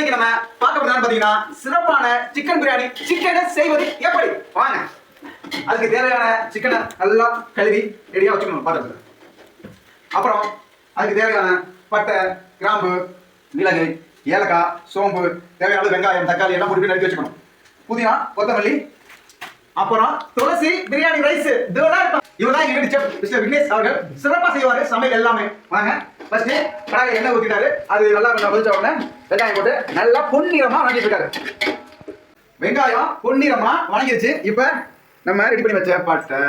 இன்னைக்கு நம்ம பார்க்க போறது பாத்தீங்கன்னா சிறப்பான சிக்கன் பிரியாணி. சிக்கனை செய்வது எப்படி வாங்க. அதுக்கு தேவையான சிக்கனை நல்லா கழுவி ரெடியா வச்சுக்கணும் பாத்திரத்துல. அப்புறம் அதுக்கு தேவையான பட்டை, கிராம்பு, மிளகு, ஏலக்காய், சோம்பு, தேவையான வெங்காயம், தக்காளி எல்லாம் போட்டு நறுக்கி வச்சுக்கணும். புதினா, கொத்தமல்லி, அப்புறம் துளசி, பிரியாணி ரைஸ். இவர்தான் எங்க செஃப் மிஸ்டர் விக்னேஷ் அவர்கள். சிறப்பா செய்வாரு சமையல் எல்லாமே. வாங்க. ஃபர்ஸ்ட் கடாயில எண்ணெய் ஊத்திட்டாரு. அது நல்லா கொஞ்சம் கொதிச்ச உடனே வெங்காயம் போட்டு நல்லா பொன்னிறமா வணங்கிட்டு இருக்காரு. வெங்காயம் பொன்னிறமா வணங்கிடுச்சு. இப்ப நம்ம ரெடி பண்ணி வச்ச பட்டை,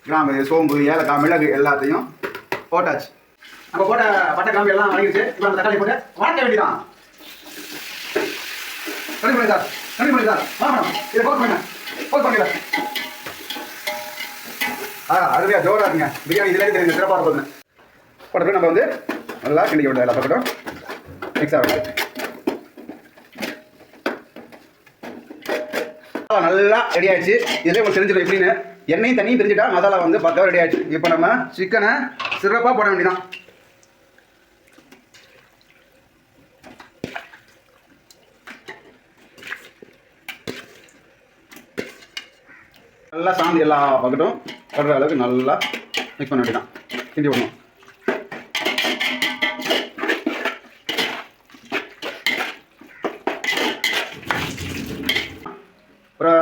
கிராம்பு, சோம்பு, ஏலக்காய், மிளகு எல்லாத்தையும் போட்டாச்சு. நம்ம போட்ட பட்டை, கிராம்பு எல்லாம் வணங்கிடுச்சு. இப்ப அந்த தக்காளி போட்டு வணக்க வேண்டியதான். ரெடி பண்ணி சார் வாங்கணும். இதை போட் பண்ணுங்க. அருமையா ஜோரா இருக்குங்க பிரியாணி. இதுல தெரியுங்க சிறப்பாக இருக்குங்க. போட்டு நம்ம வந்து நல்லா கிண்டிக்க விட எல்லா பக்கட்டும் மிக்ஸ் ஆகும். நல்லா ரெடி ஆயிடுச்சு. இதுலேயே உங்களுக்கு தெரிஞ்சிடும் எப்படின்னு. எண்ணெயும் தண்ணியும் தெரிஞ்சுட்டா மசாலா வந்து பக்கம் ரெடி ஆயிடுச்சு. இப்போ நம்ம சிக்கனை சிறப்பாக போட வேண்டியதான். நல்லா சாந்தி எல்லா பக்கட்டும் படுற அளவுக்கு நல்லா மிக்ஸ் பண்ண வேண்டியதான். கிண்டி விடணும். ஒரு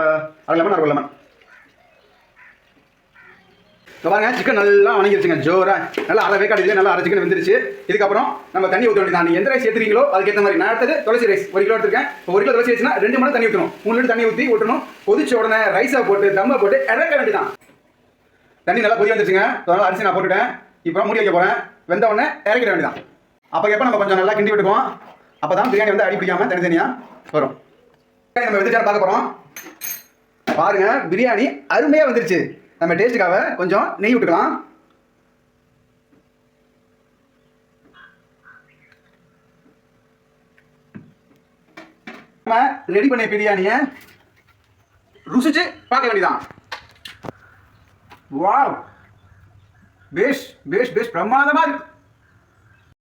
அரை லெமன், அரை லெமன். பாருங்க சிக்கன் நல்லா வணங்கிருச்சுங்க. ஜோரா நல்லா அரை வேக்காடு இதுலேயே நல்லா அரை சிக்கன் வெந்துருச்சு. இதுக்கப்புறம் நம்ம தண்ணி ஊற்ற வேண்டியதான். நீங்கள் எந்த ரைஸ் ஏற்றுறீங்களோ அதுக்கேற்ற மாதிரி. நான் அடுத்தது துளசி ரைஸ் 1 கிலோ எடுத்துருக்கேன். இப்போ 1 கிலோ துளசி ரைஸ்னா 2 மணி தண்ணி ஊற்றணும். 3 லிட்டர் தண்ணி ஊற்றி விட்டணும். கொதிச்ச உடனே ரைஸை போட்டு தம்மை போட்டு இறக்க வேண்டியதான். தண்ணி நல்லா கொதி வந்துருச்சுங்க. அதனால அரிசி நான் போட்டுட்டேன். இப்போ மூடி வைக்க போகிறேன். வெந்த உடனே இறக்கிட வேண்டியதான். அப்போ எப்போ நம்ம கொஞ்சம் நல்லா கிண்டி விட்டுக்குவோம். அப்போ தான் பிரியாணி வந்து அடி பிடிக்காமல் தனித்தனியாக வரும். நம்ம வெந்துச்சான்னு பார்க்க போகிறோம். பாருங்க பிரியாணி அருமையாக வந்துருச்சு. நம்ம டேஸ்ட்டுக்காக கொஞ்சம் நெய் விட்டுக்கலாம். நம்ம ரெடி பண்ண பிரியாணியை ருசிச்சு பார்க்க வேண்டியதான். வாவ், பேஷ் பிரமாதமா இருக்கு.